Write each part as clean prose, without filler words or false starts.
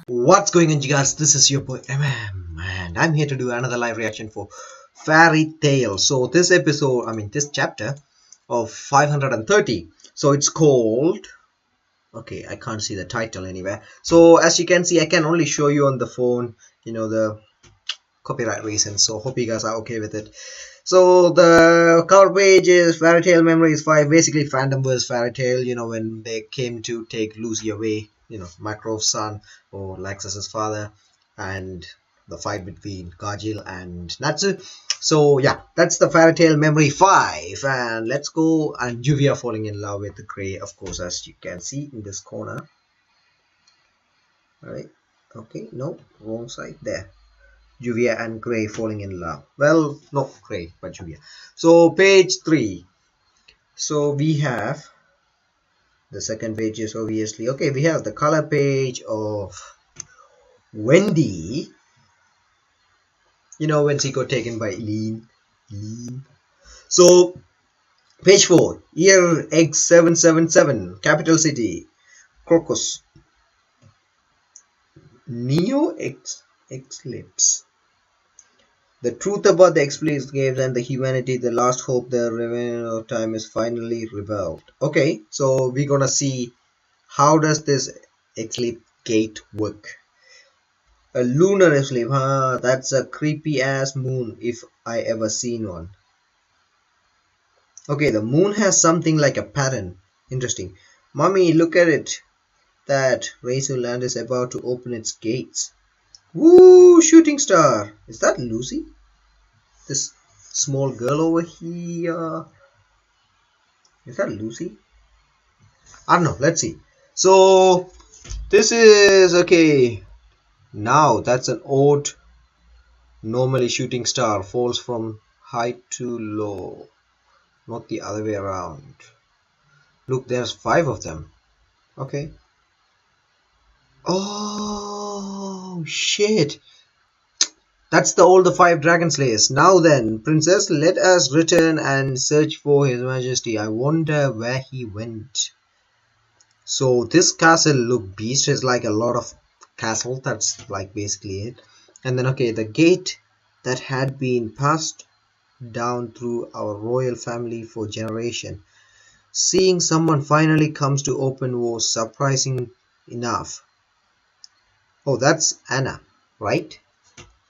What's going on, you guys? This is your boy MM, and I'm here to do another live reaction for Fairy Tail. So this episode, this chapter of 530. So it's called. Okay, I can't see the title anywhere. So as you can see, I can only show you on the phone. The copyright reasons. So hope you guys are okay with it. So the cover page is Fairy Tail Memories 5, basically Phantom vs Fairy Tail, when they came to take Lucy away, Macro's son or Lexus's father, and the fight between Gajil and Natsu. So yeah, that's the Fairy Tail Memory 5, and let's go. And Juvia falling in love with the Grey, of course, as you can see in this corner. Alright, okay, no, wrong side, there. Juvia and Grey falling in love. Well, not Grey, but Juvia. So page 3. So we have the second page is obviously okay. We have the color page of Wendy. When she got taken by Lean. So page 4. Year X777. Capital City. Crocus. Neo Eclipse. The truth about the Explicit Games and the humanity, the last hope, the remainder of time is finally revealed. Okay, so we're gonna see how does this Eclipse Gate work. A lunar eclipse, huh? That's a creepy ass moon if I ever seen one. Okay, the moon has something like a pattern. Interesting. Mommy, look at it. That Razor Land is about to open its gates. Woo! Shooting star. Is that Lucy? This small girl over here. Is that Lucy? I don't know. Let's see. So this is okay. Now that's an odd. Normally shooting star falls from high to low, not the other way around. Look, there's 5 of them. Okay. Oh shit. That's all the 5 dragon slayers. Now then, princess, let us return and search for his majesty. I wonder where he went. So this castle, look, beast is like a lot of castle. That's like basically it. And then okay, the gate that had been passed down through our royal family for generation. Seeing someone finally comes to open was surprising enough. Oh, that's Anna, right?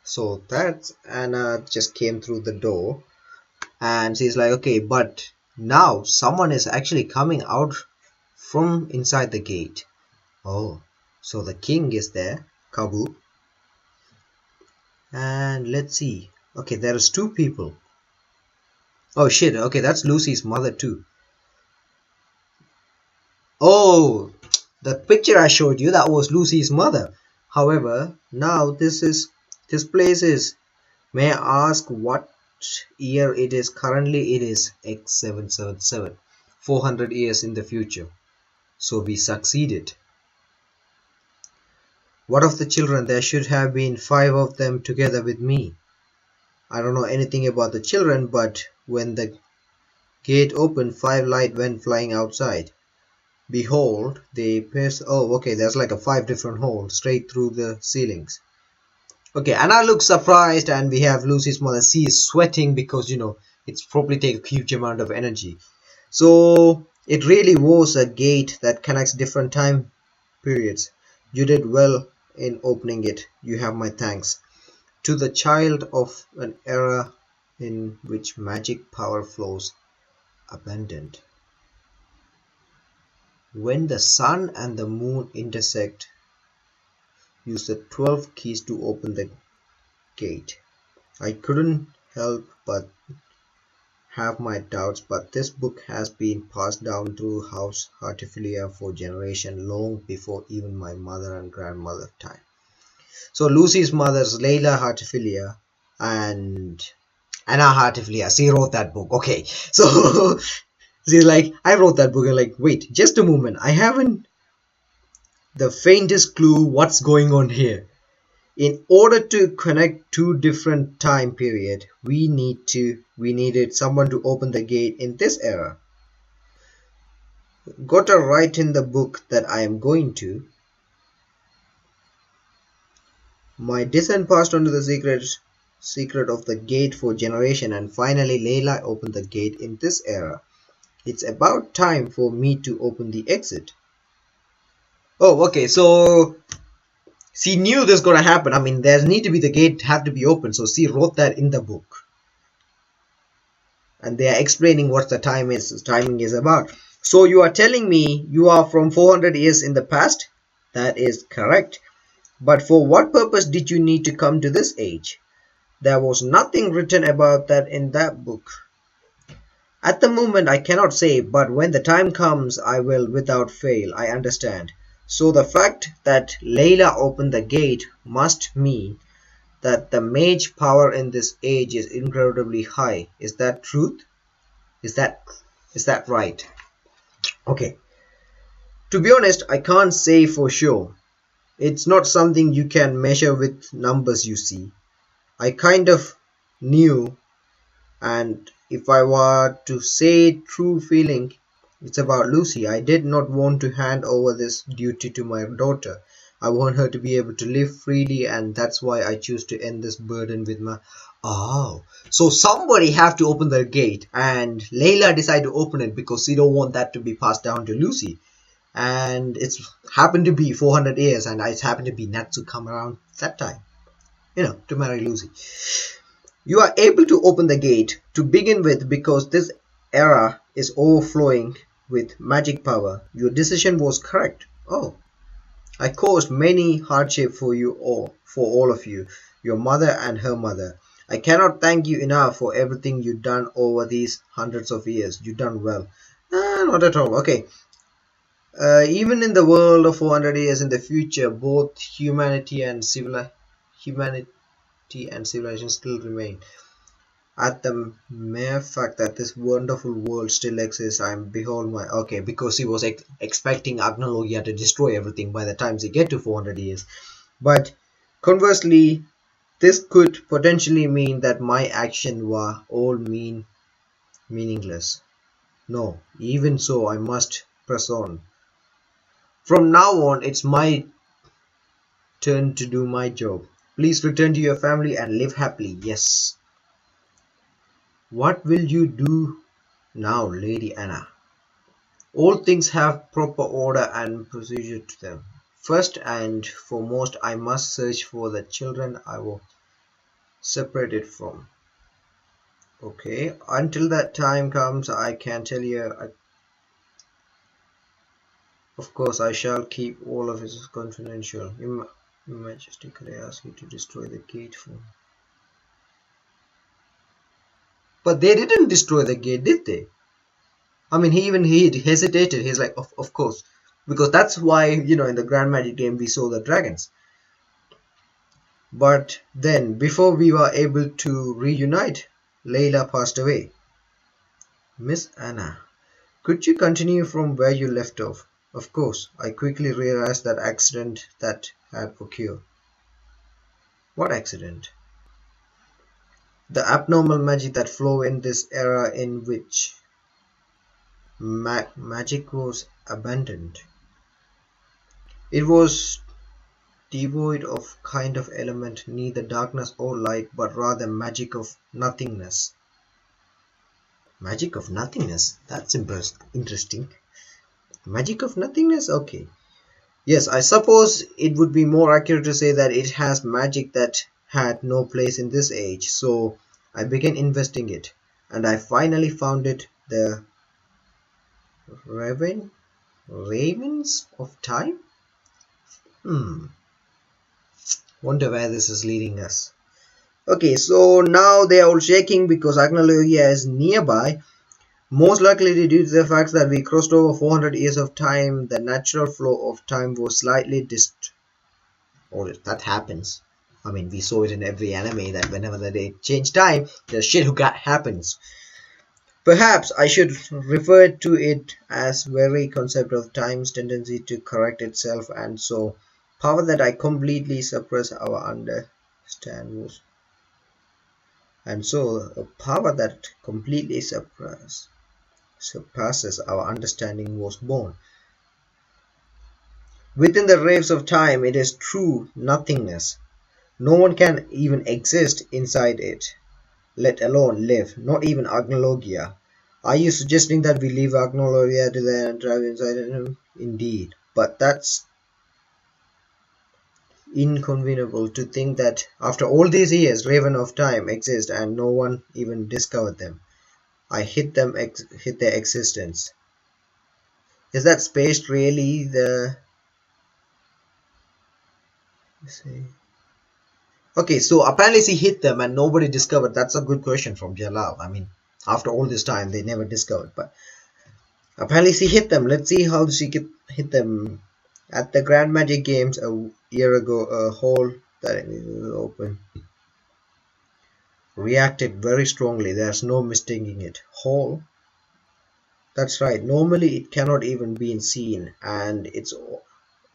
So that's Anna just came through the door, and she's like, okay, but now someone is actually coming out from inside the gate. Oh, so the king is there, Kabu. And let's see. Okay, there is 2 people. Oh shit, okay, that's Lucy's mother too. Oh, the picture I showed you, that was Lucy's mother. However, now this place is, may I ask what year it is? Currently it is X777, 400 years in the future. So we succeeded. What of the children? There should have been 5 of them together with me. I don't know anything about the children, but when the gate opened, 5 light went flying outside. Behold, they pierce. Oh, okay, there's like a 5 different holes straight through the ceilings. Okay, Anna looks surprised, and we have Lucy's mother. She is sweating because it's probably take a huge amount of energy. So it really was a gate that connects different time periods. You did well in opening it. You have my thanks. To the child of an era in which magic power flows abundant. When the sun and the moon intersect, use the 12 keys to open the gate. I couldn't help but have my doubts, but this book has been passed down through House Hartifilia for generations, long before even my mother and grandmother time. So Lucy's mother's Layla Hartifilia and Anna Hartifilia. She wrote that book. Okay, so she's like, I wrote that book, and like, wait, just a moment, I haven't the faintest clue what's going on here. In order to connect 2 different time period, we needed someone to open the gate in this era. Gotta write in the book that I am going to. My descent passed on to the secret of the gate for generation, and finally Layla opened the gate in this era. It's about time for me to open the exit. Oh, okay, so she knew this gonna happen. I mean, there need to be the gate have to be open, so she wrote that in the book. And they are explaining what the timing is about. So you are telling me you are from 400 years in the past? That is correct. But for what purpose did you need to come to this age? There was nothing written about that in that book. At the moment I cannot say, but when the time comes I will without fail, I understand. So the fact that Layla opened the gate must mean that the mage power in this age is incredibly high. Is that truth? Is that right? Okay. To be honest, I can't say for sure. It's not something you can measure with numbers, you see. I kind of knew, and if I were to say true feeling, it's about Lucy. I did not want to hand over this duty to my daughter. I want her to be able to live freely, and that's why I choose to end this burden with my... Oh, so somebody have to open the gate, and Layla decided to open it because she don't want that to be passed down to Lucy. And it's happened to be 400 years, and it's happened to be Natsu come around that time, to marry Lucy. You are able to open the gate to begin with because this era is overflowing with magic power. Your decision was correct. Oh, I caused many hardship for you all, for all of you, your mother and her mother. I cannot thank you enough for everything you've done over these hundreds of years. You've done well. Not at all. Okay. Even in the world of 400 years in the future, both humanity and civilization still remain. At the mere fact that this wonderful world still exists, I am behold my... Okay, because he was expecting Agnologia to destroy everything by the time they get to 400 years. But conversely, this could potentially mean that my action were all meaningless. No, even so, I must press on. From now on, it's my turn to do my job. Please return to your family and live happily. Yes. What will you do now, Lady Anna? All things have proper order and procedure to them. First and foremost, I must search for the children I was separated from. Okay, until that time comes, I can tell you, of course, I shall keep all of it confidential. Your Majesty, could I ask you to destroy the gate for me? But they didn't destroy the gate, did they? I mean, he hesitated. He's like, of course, because that's why, in the Grand Magic game we saw the dragons. But then, before we were able to reunite, Layla passed away. Miss Anna, could you continue from where you left off? Of course, I quickly realized that accident that had occurred. What accident? The abnormal magic that flow in this era in which magic was abandoned. It was devoid of kind of element, neither darkness or light, but rather magic of nothingness. Magic of nothingness? That's interesting. Magic of nothingness? Okay. Yes, I suppose it would be more accurate to say that it has magic that had no place in this age. So I began investing it, and I finally found it, the Ravens of Time? Wonder where this is leading us. Okay, so now they are all shaking because Agnologia is nearby. Most likely due to the fact that we crossed over 400 years of time, the natural flow of time was slightly that happens. I mean, we saw it in every anime that whenever they change time, the shit happens. Perhaps I should refer to it as very concept of time's tendency to correct itself, and so power that I completely suppress our understand was, and so a power that completely surpasses our understanding was born. Within the waves of time, it is true nothingness. No one can even exist inside it, let alone live, not even Agnologia. Are you suggesting that we leave Agnologia to the drive inside him? Indeed. But that's inconceivable to think that after all these years, Raven of Time exist and no one even discovered them. I hit their existence. Is that space really the... Okay, so apparently she hit them and nobody discovered. That's a good question from Jalal. I mean, after all this time, they never discovered. But apparently she hit them. Let's see how she could hit them. At the Grand Magic Games a year ago, a hole that is open reacted very strongly. There's no mistaking it. Hole? That's right. Normally it cannot even be seen, and it's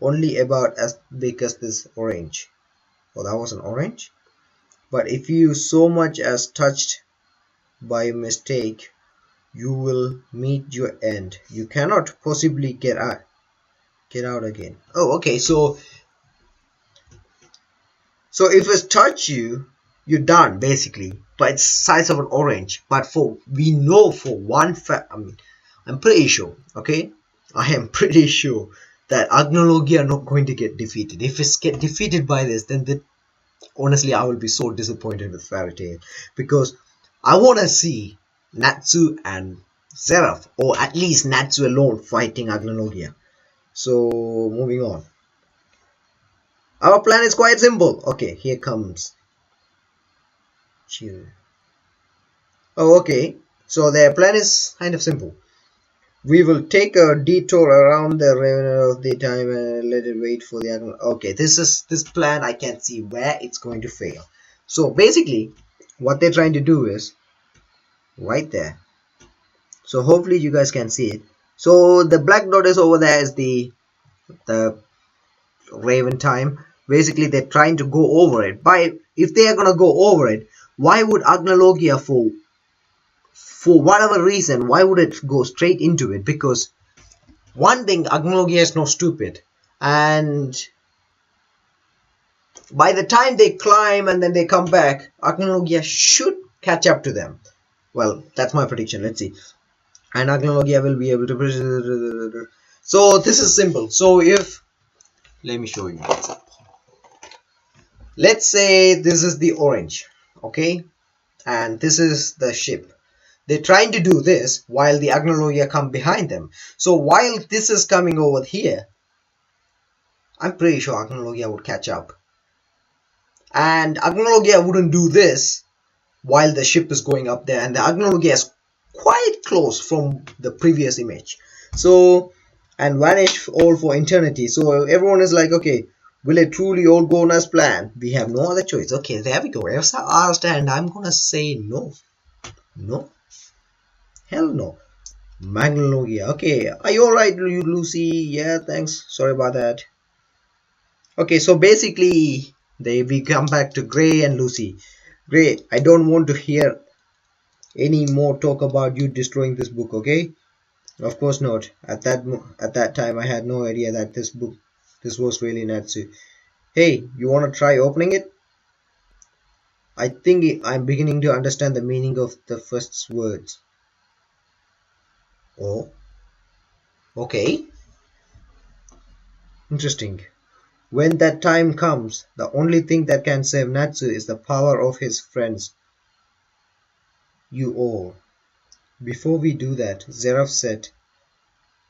only about as big as this orange. Oh, that was an orange? But if you so much as touched by mistake, you will meet your end. You cannot possibly get out again. Oh, okay. So if it touch you, you're done basically. But it's size of an orange. But we know for one fact. I mean, I'm pretty sure. Okay, I am pretty sure that Agnologi are not going to get defeated. If it's get defeated by this, then honestly, I will be so disappointed with Fairy Tail, because I want to see Natsu and Zeref, or at least Natsu alone, fighting Agnologia. So, moving on. Our plan is quite simple. Okay, here comes. Oh, okay. So their plan is kind of simple. We will take a detour around the Raven of the Time and let it wait for the Agnologia. Okay, this plan, I can't see where it's going to fail. So basically, what they're trying to do is right there. So hopefully you guys can see it. So the black dot is over there is the Raven time. Basically, they're trying to go over it. If they are gonna go over it, why would Agnologia for whatever reason, why would it go straight into it? Because one thing, Agnologia is not stupid, and by the time they climb and then they come back, Agnologia should catch up to them. Well, that's my prediction. Let's see. And Agnologia will be able to. So this is simple. So if, let me show you. Let's say this is the orange, okay, and this is the ship. They're trying to do this while the Agnologia come behind them. So while this is coming over here, I'm pretty sure Agnologia would catch up. And Agnologia wouldn't do this while the ship is going up there, and the Agnologia is quite close from the previous image. So, and vanish all for eternity. So everyone is like, okay, will it truly all go as planned? We have no other choice. Okay, there we go. If I asked, and I'm gonna say no. No. Hell no. Magnologia. Okay, are you alright, Lucy? Yeah, thanks. Sorry about that. Okay, so basically, we come back to Gray and Lucy. Gray, I don't want to hear any more talk about you destroying this book, okay? Of course not. At that time, I had no idea that this was really Natsu. Hey, you wanna try opening it? I think I'm beginning to understand the meaning of the first words. Oh, okay. Interesting. When that time comes, the only thing that can save Natsu is the power of his friends. You all. Before we do that, Zeref said,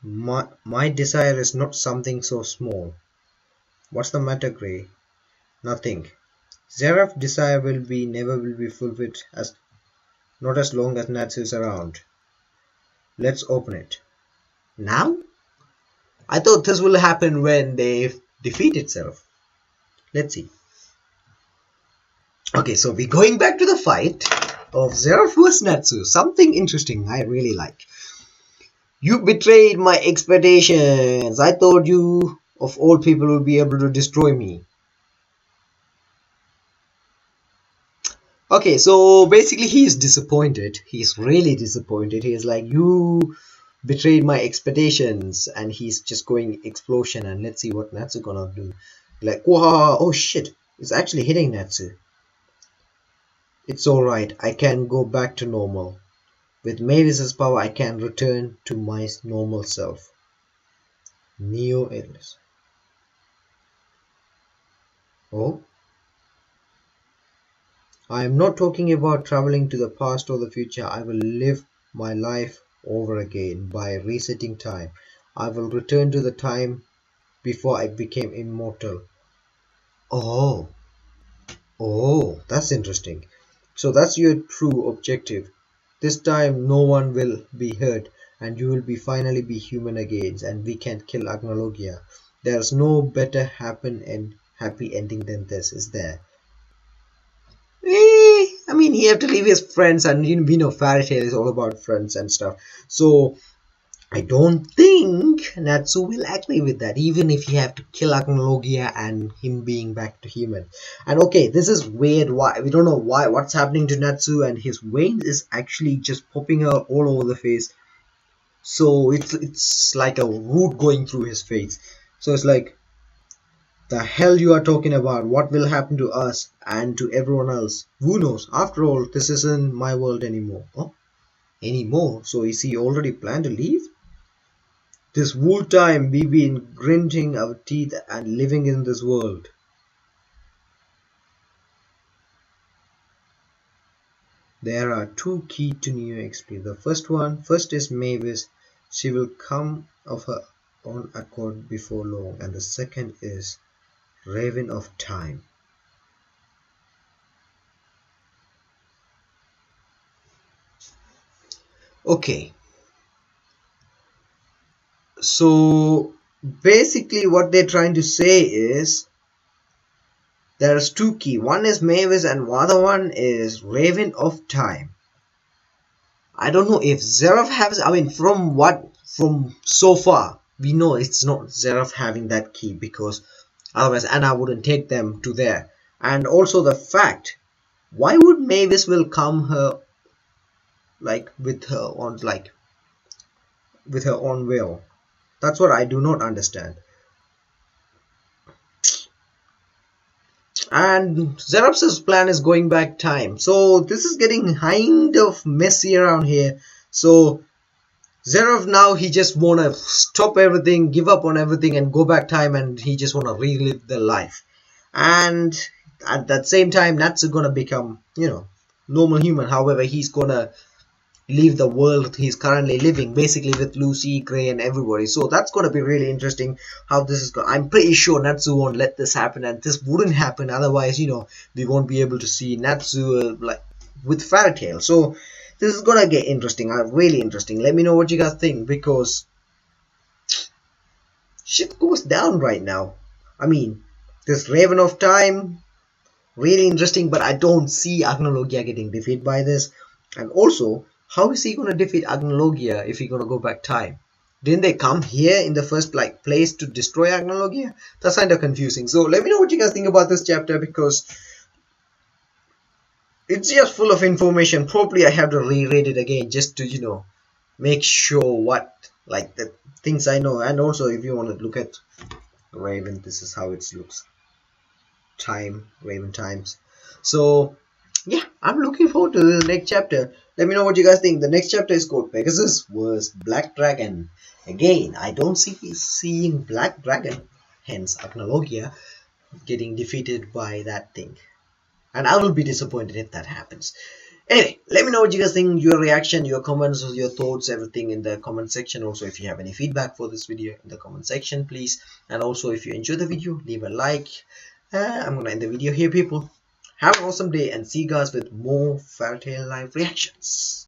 my desire is not something so small. What's the matter, Gray? Nothing. Zeref's desire never will be fulfilled, not as long as Natsu is around. Let's open it. Now? I thought this will happen when they defeat itself. Let's see. Okay, so we're going back to the fight of Zeref vs Natsu. Something interesting I really like. You betrayed my expectations. I thought you, of all people, would be able to destroy me. Okay, so basically he's disappointed. He's really disappointed. He's like, you betrayed my expectations, and he's just going explosion, and let's see what Natsu gonna do. Like, wow, oh shit. It's actually hitting Natsu. It's alright, I can go back to normal. With Mavis's power, I can return to my normal self. Neo Atlas. Oh? I am not talking about traveling to the past or the future. I will live my life over again by resetting time. I will return to the time before I became immortal. Oh, that's interesting. So that's your true objective. This time no one will be hurt and you will be finally be human again and we can kill Agnologia. There's no better happy ending than this, is there? I mean, he have to leave his friends, and we know fairy tale is all about friends and stuff. So I don't think Natsu will agree with that, even if you have to kill Agnologia and him being back to human. And okay, this is weird. Why we don't know what's happening to Natsu, and his veins is actually just popping out all over the face. So it's like a root going through his face. So it's like, the hell you are talking about? What will happen to us and to everyone else? Who knows? After all, this isn't my world anymore. Oh, anymore? So is he already planned to leave? This whole time we've been grinding our teeth and living in this world. There are two keys to New XP. The first is Mavis. She will come of her own accord before long. And the second is Raven of Time. Okay. So basically what they're trying to say is there's two keys. One is Mavis and the other one is Raven of Time. I don't know if Zeref has, I mean, from so far we know it's not Zeref having that key, because otherwise Anna wouldn't take them to there. And also the fact, why would Mavis will come her like with her own will? That's what I do not understand. And Zeref's plan is going back time. So this is getting kind of messy around here. So Zeref now, he just wanna stop everything, give up on everything and go back time, and he just wanna relive the life. And at that same time, Natsu gonna become, normal human. However, he's gonna leave the world he's currently living, basically with Lucy, Gray, and everybody. So that's going to be really interesting how this is going. I'm pretty sure Natsu won't let this happen, and this wouldn't happen otherwise. We won't be able to see Natsu like with Fairy Tail. So this is gonna get interesting, really interesting. Let me know what you guys think, because shit goes down right now. I mean, this Raven of Time, really interesting, but I don't see Agnologia getting defeated by this. And also, how is he gonna defeat Agnologia if he's gonna go back time? Didn't they come here in the first place to destroy Agnologia? That's kind of confusing. So let me know what you guys think about this chapter, because it's just full of information. Probably I have to reread it again just to make sure what the things I know. And also, if you want to look at Raven, this is how it looks. Raven times. So yeah, I'm looking forward to the next chapter. Let me know what you guys think. The next chapter is called Pegasus vs Black Dragon. Again, I don't see seeing Black Dragon, hence Agnologia, getting defeated by that thing. And I will be disappointed if that happens. Anyway, let me know what you guys think, your reaction, your comments, your thoughts, everything in the comment section. Also, if you have any feedback for this video in the comment section, please. And also, if you enjoyed the video, leave a like. I'm gonna end the video here, people. Have an awesome day and see you guys with more Fairy Tail Live reactions.